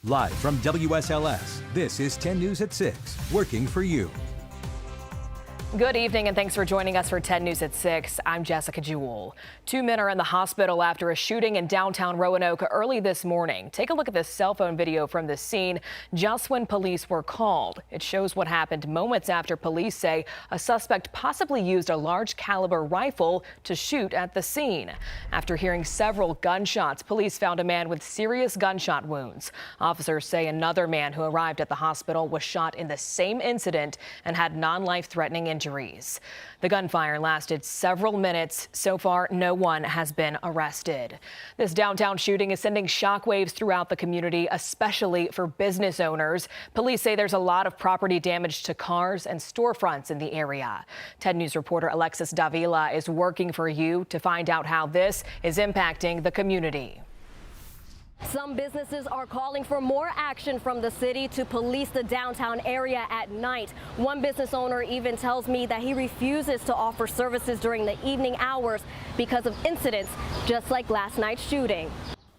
Live from WSLS, this is 10 News at 6, working for you. Good evening and thanks for joining us for 10 News at 6. I'm Jessica Jewell. 2 men are in the hospital after a shooting in downtown Roanoke early this morning. Take a look at this cell phone video from the scene just when police were called. It shows what happened moments after police say a suspect possibly used a large caliber rifle to shoot at the scene. After hearing several gunshots, police found a man with serious gunshot wounds. Officers say another man who arrived at the hospital was shot in the same incident and had non-life-threatening injuries. The gunfire lasted several minutes. So far, no one has been arrested. This downtown shooting is sending shockwaves throughout the community, especially for business owners. Police say there's a lot of property damage to cars and storefronts in the area. 10 News reporter Alexis Davila is working for you to find out how this is impacting the community. Some businesses are calling for more action from the city to police the downtown area at night. One business owner even tells me that he refuses to offer services during the evening hours because of incidents just like last night's shooting.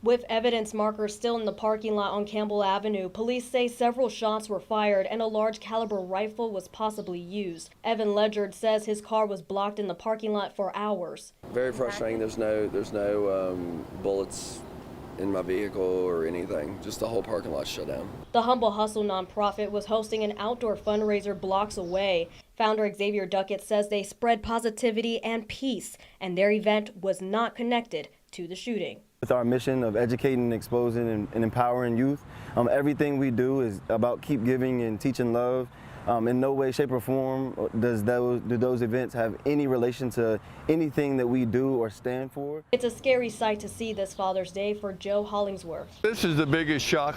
With evidence markers still in the parking lot on Campbell Avenue, police say several shots were fired and a large caliber rifle was possibly used. Evan Ledyard says his car was blocked in the parking lot for hours. Very frustrating. There's no bullets in my vehicle or anything. Just the whole parking lot shut down. The Humble Hustle nonprofit was hosting an outdoor fundraiser blocks away. Founder Xavier Duckett says they spread positivity and peace, and their event was not connected to the shooting. With our mission of educating, exposing, and empowering youth, everything we do is about keep giving and teaching love. In no way, shape, or form do those events have any relation to anything that we do or stand for. It's a scary sight to see this Father's Day for Joe Hollingsworth. This is the biggest shock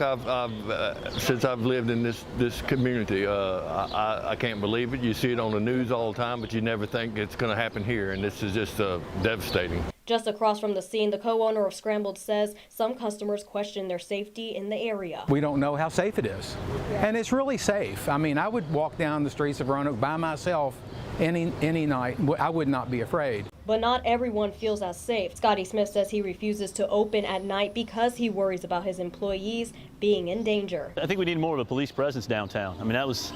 since I've lived in this community. I can't believe it. You see it on the news all the time, but you never think it's going to happen here, and this is just devastating. Just across from the scene, the co-owner of Scrambled says some customers question their safety in the area. We don't know how safe it is, and it's really safe. I mean, I would walk down the streets of Roanoke by myself any night. I would not be afraid. But not everyone feels as safe. Scotty Smith says he refuses to open at night because he worries about his employees being in danger. I think we need more of a police presence downtown. I mean, that was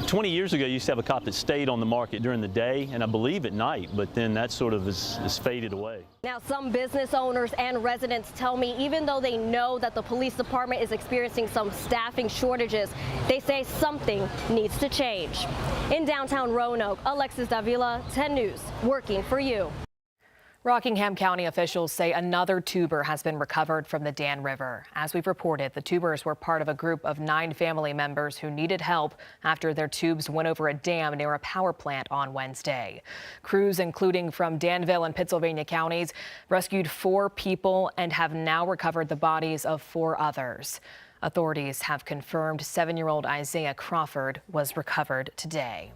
20 years ago. You used to have a cop that stayed on the market during the day and I believe at night, but then that sort of is faded away. Now, some business owners and residents tell me even though they know that the police department is experiencing some staffing shortages, they say something needs to change. In downtown Roanoke, Alexis Davila, 10 News, working for you. Rockingham County officials say another tuber has been recovered from the Dan River. As we've reported, the tubers were part of a group of 9 family members who needed help after their tubes went over a dam near a power plant on Wednesday. Crews, including from Danville and Pittsylvania counties, rescued 4 people and have now recovered the bodies of 4 others. Authorities have confirmed 7-year-old Isaiah Crawford was recovered today.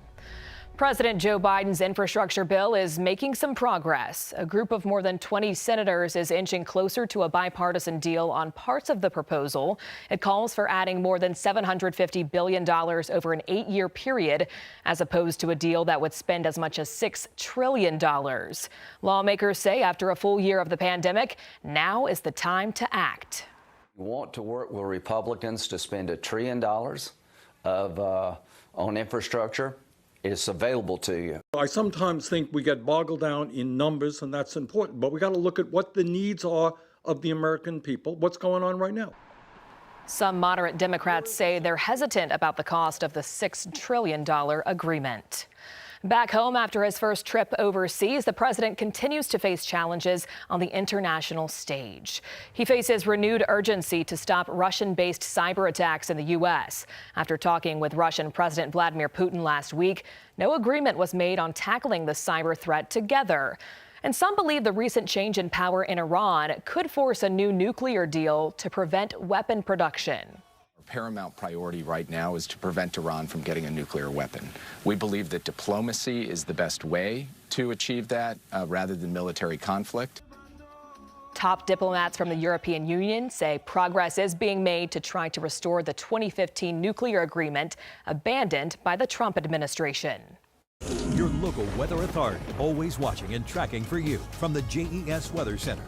President Joe Biden's infrastructure bill is making some progress. A group of more than 20 senators is inching closer to a bipartisan deal on parts of the proposal. It calls for adding more than $750 billion over an 8-year period, as opposed to a deal that would spend as much as $6 trillion. Lawmakers say after a full year of the pandemic, now is the time to act. We want to work with Republicans to spend $1 trillion on infrastructure. It's available to you. I sometimes think we get boggled down in numbers, and that's important, but we got to look at what the needs are of the American people, what's going on right now. Some moderate Democrats say they're hesitant about the cost of the $6 trillion agreement. Back home after his first trip overseas, the president continues to face challenges on the international stage. He faces renewed urgency to stop Russian-based cyber attacks in the U.S. After talking with Russian President Vladimir Putin last week, no agreement was made on tackling the cyber threat together. And some believe the recent change in power in Iran could force a new nuclear deal to prevent weapon production. Paramount priority right now is to prevent Iran from getting a nuclear weapon. We believe that diplomacy is the best way to achieve that rather than military conflict. Top diplomats from the European Union say progress is being made to try to restore the 2015 nuclear agreement abandoned by the Trump administration. Your local weather authority, always watching and tracking for you from the JES Weather Center.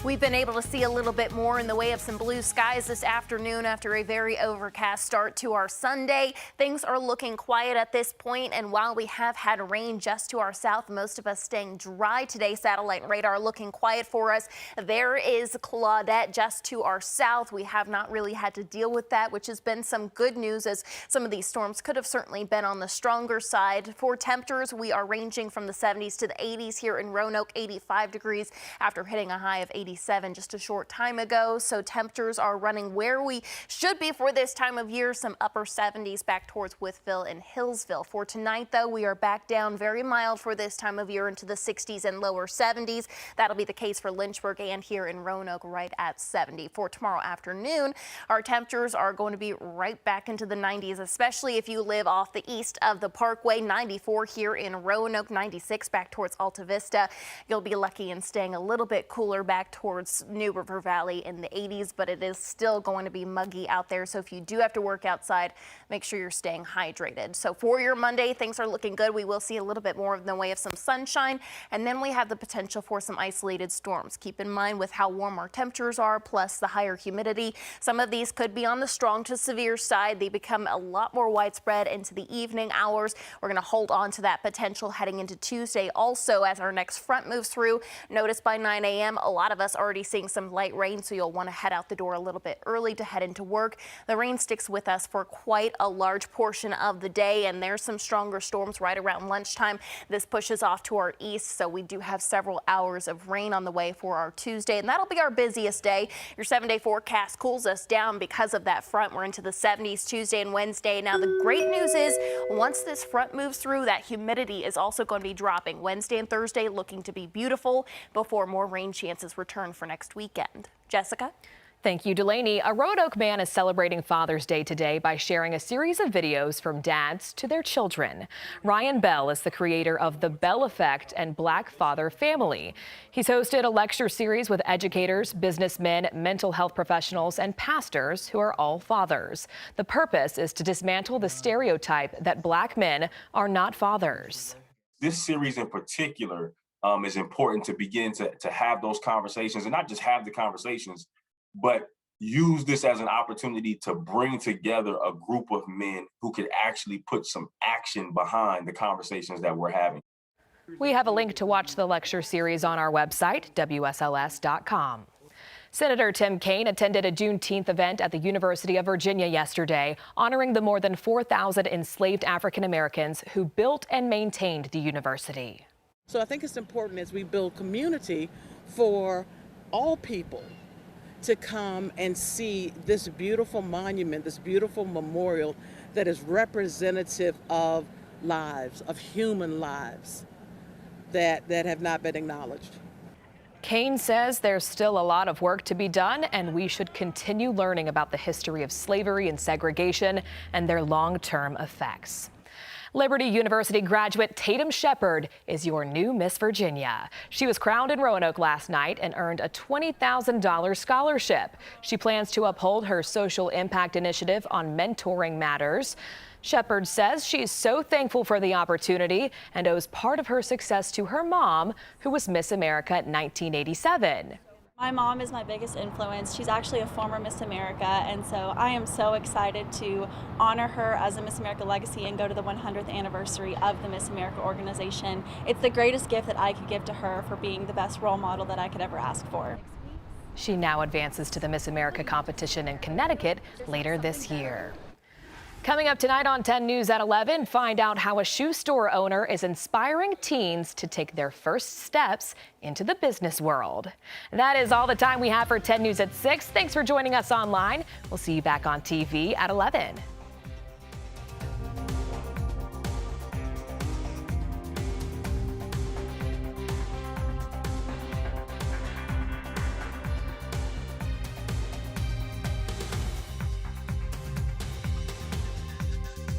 We've been able to see a little bit more in the way of some blue skies this afternoon after a very overcast start to our Sunday. Things are looking quiet at this point, and while we have had rain just to our south, most of us staying dry today. Satellite and radar looking quiet for us. There is Claudette just to our south. We have not really had to deal with that, which has been some good news, as some of these storms could have certainly been on the stronger side. For temperatures, we are ranging from the 70s to the 80s here in Roanoke, 85 degrees after hitting a high of 87 just a short time ago. So temperatures are running where we should be for this time of year, some upper 70s back towards Wytheville and Hillsville. For tonight, though, we are back down very mild for this time of year into the 60s and lower 70s. That'll be the case for Lynchburg and here in Roanoke, right at 70. For tomorrow afternoon, our temperatures are going to be right back into the 90s, especially if you live off the east of the Parkway. 94 here in Roanoke, 96 back towards Alta Vista. You'll be lucky in staying a little bit cooler back towards New River Valley in the 80s, but it is still going to be muggy out there. So if you do have to work outside, make sure you're staying hydrated. So for your Monday, things are looking good. We will see a little bit more in the way of some sunshine, and then we have the potential for some isolated storms. Keep in mind with how warm our temperatures are, plus the higher humidity, some of these could be on the strong to severe side. They become a lot more widespread into the evening hours. We're going to hold on to that potential heading into Tuesday. Also, as our next front moves through, notice by 9 a.m. a lot of us already seeing some light rain, so you'll want to head out the door a little bit early to head into work. The rain sticks with us for quite a large portion of the day, and there's some stronger storms right around lunchtime. This pushes off to our east, so we do have several hours of rain on the way for our Tuesday, and that'll be our busiest day. Your 7-day forecast cools us down because of that front. We're into the 70s Tuesday and Wednesday. Now, the great news is once this front moves through, that humidity is also going to be dropping. Wednesday and Thursday looking to be beautiful before more rain chances return for next weekend. Jessica? Thank you, Delaney. A Roanoke man is celebrating Father's Day today by sharing a series of videos from dads to their children. Ryan Bell is the creator of The Bell Effect and Black Father Family. He's hosted a lecture series with educators, businessmen, mental health professionals, and pastors who are all fathers. The purpose is to dismantle the stereotype that Black men are not fathers. This series in particular is important to begin to have those conversations, and not just have the conversations, but use this as an opportunity to bring together a group of men who could actually put some action behind the conversations that we're having. We have a link to watch the lecture series on our website, WSLS.com. Senator Tim Kaine attended a Juneteenth event at the University of Virginia yesterday, honoring the more than 4,000 enslaved African Americans who built and maintained the university. So I think it's important as we build community for all people to come and see this beautiful monument, this beautiful memorial that is representative of lives, of human lives that have not been acknowledged. Kaine says there's still a lot of work to be done, and we should continue learning about the history of slavery and segregation and their long-term effects. Liberty University graduate Tatum Shepard is your new Miss Virginia. She was crowned in Roanoke last night and earned a $20,000 scholarship. She plans to uphold her social impact initiative on mentoring matters. Shepard says she's so thankful for the opportunity and owes part of her success to her mom, who was Miss America in 1987. My mom is my biggest influence. She's actually a former Miss America, and so I am so excited to honor her as a Miss America legacy and go to the 100th anniversary of the Miss America organization. It's the greatest gift that I could give to her for being the best role model that I could ever ask for. She now advances to the Miss America competition in Connecticut later this year. Coming up tonight on 10 News at 11, find out how a shoe store owner is inspiring teens to take their first steps into the business world. That is all the time we have for 10 News at 6. Thanks for joining us online. We'll see you back on TV at 11.